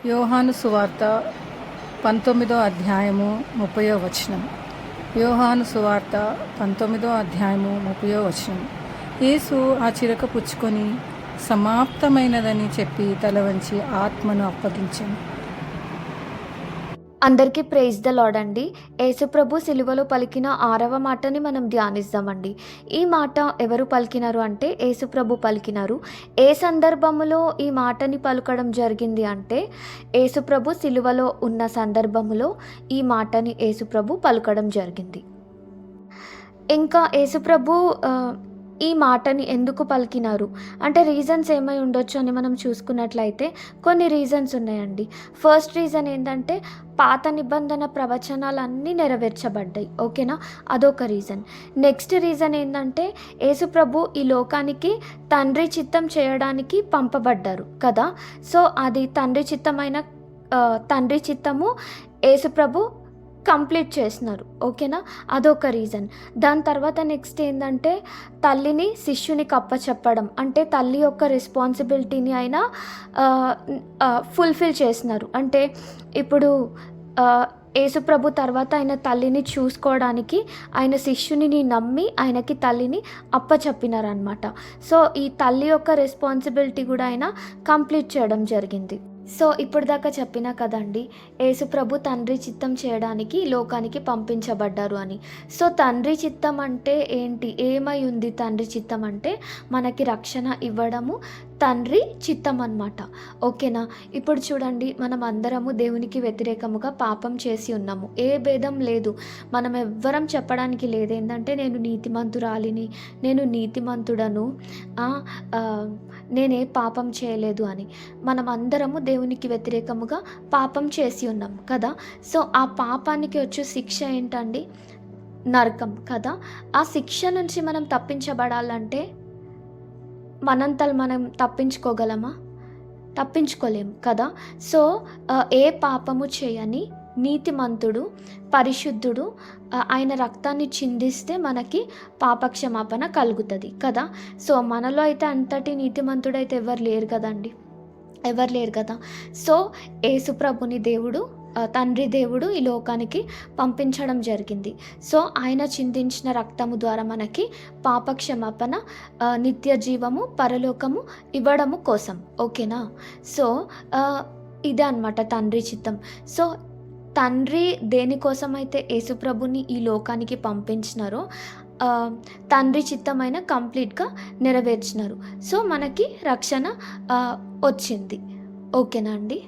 యోహాను సువార్త 19వ అధ్యాయము 30వ వచనం. యోహాను సువార్త 19వ అధ్యాయము 30వ వచనం. యేసు ఆ చిరక పుచ్చుకొని సమాప్తమైనదని చెప్పి తల వంచి ఆత్మను అప్పగించాను. అందరికీ ప్రైజ్ ద లార్డ్ అండి. యేసుప్రభు సిలువలో పలికిన 6వ మాటని మనం ధ్యానిస్తామండి. ఈ మాట ఎవరు పలికినారు అంటే యేసుప్రభు పలికినారు. ఏ సందర్భములో ఈ మాటని పలకడం జరిగింది అంటే యేసుప్రభు సిలువలో ఉన్న సందర్భములో ఈ మాటని యేసుప్రభు పలకడం జరిగింది. ఇంకా యేసుప్రభు ఈ మాటని ఎందుకు పలికినారు అంటే రీజన్స్ ఏమై ఉండొచ్చు అని మనం చూసుకున్నట్లయితే కొన్ని రీజన్స్ ఉన్నాయండి. ఫస్ట్ రీజన్ ఏంటంటే పాత నిబంధన ప్రవచనాలన్నీ నెరవేర్చబడ్డాయి. ఓకేనా, అదొక రీజన్. నెక్స్ట్ రీజన్ ఏంటంటే యేసుప్రభు ఈ లోకానికి తండ్రి చిత్తం చేయడానికి పంపబడ్డారు కదా. సో అది తండ్రి చిత్తము యేసుప్రభు కంప్లీట్ చేసినారు. ఓకేనా, అదొక రీజన్. దాని తర్వాత నెక్స్ట్ ఏంటంటే తల్లిని శిష్యునికి అప్పచెప్పడం, అంటే తల్లి యొక్క రెస్పాన్సిబిలిటీని ఆయన ఫుల్ఫిల్ చేసినారు. అంటే ఇప్పుడు యేసుప్రభు తర్వాత ఆయన తల్లిని చూసుకోవడానికి ఆయన శిష్యుని నమ్మి ఆయనకి తల్లిని అప్పచెప్పినారనమాట. సో ఈ తల్లి యొక్క రెస్పాన్సిబిలిటీ కూడా ఆయన కంప్లీట్ చేయడం జరిగింది. సో ఇప్పుడు దాకా చెప్పినా కదండి, యేసుప్రభు తండ్రి చిత్తం చేయడానికి లోకానికి పంపించబడ్డారు అని. సో తండ్రి చిత్తం అంటే ఏంటి, ఏమై ఉంది తండ్రి చిత్తం అంటే మనకి రక్షణ ఇవ్వడము తండ్రి చిత్తం అన్నమాట. ఓకేనా, ఇప్పుడు చూడండి, మనం అందరము దేవునికి వ్యతిరేకముగా పాపం చేసి ఉన్నాము. ఏ భేదం లేదు, మనం ఎవ్వరం చెప్పడానికి లేదు ఏంటంటే నేను నీతిమంతురాలిని, నేను నీతిమంతుడను, నేనే పాపం చేయలేదు అని. మనం అందరము దేవునికి వ్యతిరేకముగా పాపం చేసి ఉన్నాం కదా. సో ఆ పాపానికి వచ్చే శిక్ష ఏంటండి, నరకం కదా. ఆ శిక్ష నుంచి మనం తప్పించబడాలంటే మనంతలు మనం తప్పించుకోగలమా? తప్పించుకోలేం కదా. సో ఏ పాపము చేయని నీతిమంతుడు, పరిశుద్ధుడు ఆయన రక్తాన్ని చిందిస్తే మనకి పాపక్షమాపణ కలుగుతుంది కదా. సో మనలో అయితే అంతటి నీతిమంతుడైతే ఎవరు లేరు కదండి, ఎవరు లేరు కదా. సో యేసుప్రభుని దేవుడు, తండ్రి దేవుడు ఈ లోకానికి పంపించడం జరిగింది. సో ఆయన చిందించిన రక్తము ద్వారా మనకి పాపక్షమాపణ, నిత్య జీవము, పరలోకము ఇవ్వడము కోసం. ఓకేనా, సో ఇదే అన్నమాట తండ్రి చిత్తం. సో తండ్రి దేనికోసమైతే యేసుప్రభుని ఈ లోకానికి పంపించినారో తండ్రి చిత్తమైన కంప్లీట్గా నెరవేర్చినారు. సో మనకి రక్షణ వచ్చింది. ఓకేనా అండి,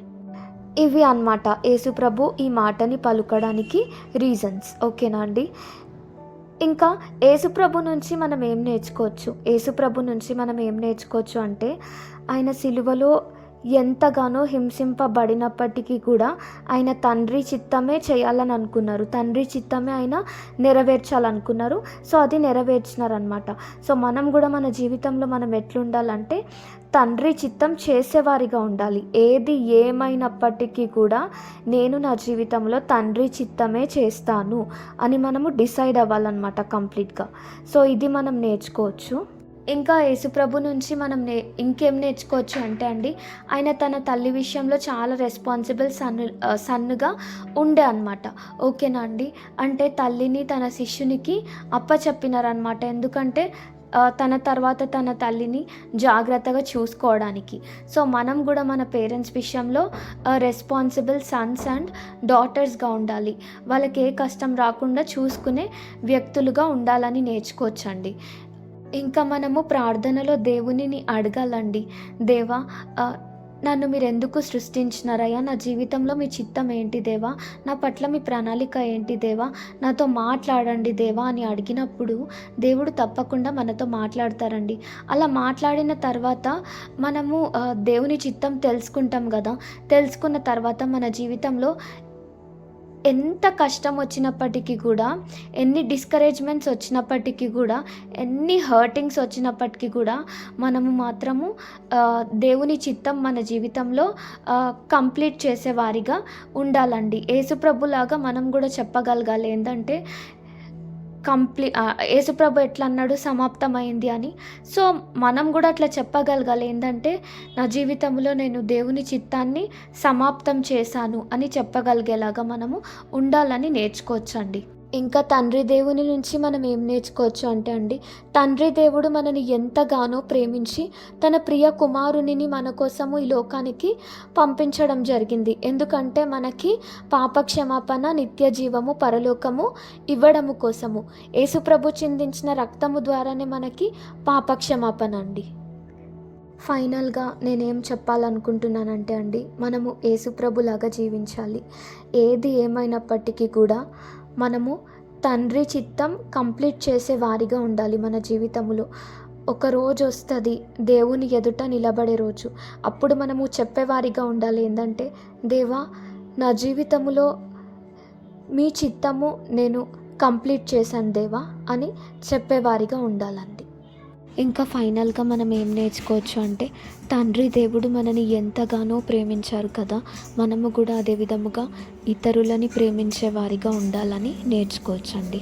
ఇవి అన్నమాట యేసుప్రభు ఈ మాటని పలుకడానికి రీజన్స్. ఓకేనా అండి, ఇంకా యేసుప్రభు నుంచి మనం ఏం నేర్చుకోవచ్చు అంటే ఆయన సిలువలో ఎంతగానో హింసింపబడినప్పటికీ కూడా ఆయన తండ్రి చిత్తమే చేయాలని అనుకున్నారు, తండ్రి చిత్తమే ఆయన నెరవేర్చాలనుకున్నారు. సో అది నెరవేర్చినారనమాట. సో మనం కూడా మన జీవితంలో మనం ఎట్లుండాలంటే తండ్రి చిత్తం చేసేవారిగా ఉండాలి. ఏది ఏమైనప్పటికీ కూడా నేను నా జీవితంలో తండ్రి చిత్తమే చేస్తాను అని మనము డిసైడ్ అవ్వాలన్నమాట కంప్లీట్గా. సో ఇది మనం నేర్చుకోవచ్చు. ఇంకా యేసుప్రభు నుంచి మనం ఇంకేం నేర్చుకోవచ్చు అంటే అండి, ఆయన తన తల్లి విషయంలో చాలా రెస్పాన్సిబుల్ సన్నుగా ఉండే అనమాట. ఓకేనా అండి, అంటే తల్లిని తన శిష్యునికి అప్పచెప్పినారనమాట. ఎందుకంటే తన తర్వాత తన తల్లిని జాగ్రత్తగా చూసుకోవడానికి. సో మనం కూడా మన పేరెంట్స్ విషయంలో రెస్పాన్సిబుల్ సన్స్ అండ్ డాటర్స్గా ఉండాలి. వాళ్ళకి ఏ కష్టం రాకుండా చూసుకునే వ్యక్తులుగా ఉండాలని నేర్చుకోవచ్చండి. ఇంకా మనము ప్రార్థనలో దేవునిని అడగాలండి, దేవా నన్ను మీరు ఎందుకు సృష్టించినారయ్యా, నా జీవితంలో మీ చిత్తం ఏంటి దేవా, నా పట్ల మీ ప్రణాళిక ఏంటి దేవా, నాతో మాట్లాడండి దేవా అని అడిగినప్పుడు దేవుడు తప్పకుండా మనతో మాట్లాడతారండి. అలా మాట్లాడిన తర్వాత మనము దేవుని చిత్తం తెలుసుకుంటాం కదా. తెలుసుకున్న తర్వాత మన జీవితంలో ఎంత కష్టం వచ్చినప్పటికీ కూడా, ఎన్ని డిస్కరేజ్మెంట్స్ వచ్చినప్పటికీ కూడా, ఎన్ని హర్టింగ్స్ వచ్చినప్పటికీ కూడా మనము మాత్రము దేవుని చిత్తం మన జీవితంలో కంప్లీట్ చేసేవారిగా ఉండాలండి. యేసుప్రభులాగా మనం కూడా చెప్పగలగాలి ఏంటంటే యేసుప్రభు ఎట్లా అన్నాడు, సమాప్తమైంది అని. సో మనం కూడా అట్లా చెప్పగలగాలి, ఏంటంటే నా జీవితంలో నేను దేవుని చిత్తాన్ని సమాప్తం చేశాను అని చెప్పగలిగేలాగా మనము ఉండాలని నేర్చుకోవచ్చండి. ఇంకా తండ్రి దేవుని నుంచి మనం ఏం నేర్చుకోవచ్చు అంటే అండి, తండ్రి దేవుడు మనని ఎంతగానో ప్రేమించి తన ప్రియ కుమారునిని మన కోసము ఈ లోకానికి పంపించడం జరిగింది. ఎందుకంటే మనకి పాప క్షమాపణ, నిత్య జీవము, పరలోకము ఇవ్వడము కోసము. యేసుప్రభు చిందించిన రక్తము ద్వారానే మనకి పాప క్షమాపణ అండి. ఫైనల్గా నేనేం చెప్పాలనుకుంటున్నానంటే అండి, మనము యేసుప్రభులాగా జీవించాలి. ఏది ఏమైనప్పటికీ కూడా మనము తండ్రి చిత్తం కంప్లీట్ చేసే వారిగా ఉండాలి. మన జీవితంలో ఒక రోజు వస్తుంది, దేవుని ఎదుట నిలబడే రోజు. అప్పుడు మనము చెప్పేవారిగా ఉండాలి, ఏంటంటే దేవా, నా జీవితంలో మీ చిత్తము నేను కంప్లీట్ చేశాను దేవా అని చెప్పేవారిగా ఉండాలండి. ఇంకా ఫైనల్గా మనం ఏం నేర్చుకోవచ్చు అంటే, తండ్రి దేవుడు మనని ఎంతగానో ప్రేమించారు కదా, మనము కూడా అదే విధముగా ఇతరులని ప్రేమించే వారిగా ఉండాలని నేర్చుకోవచ్చండి.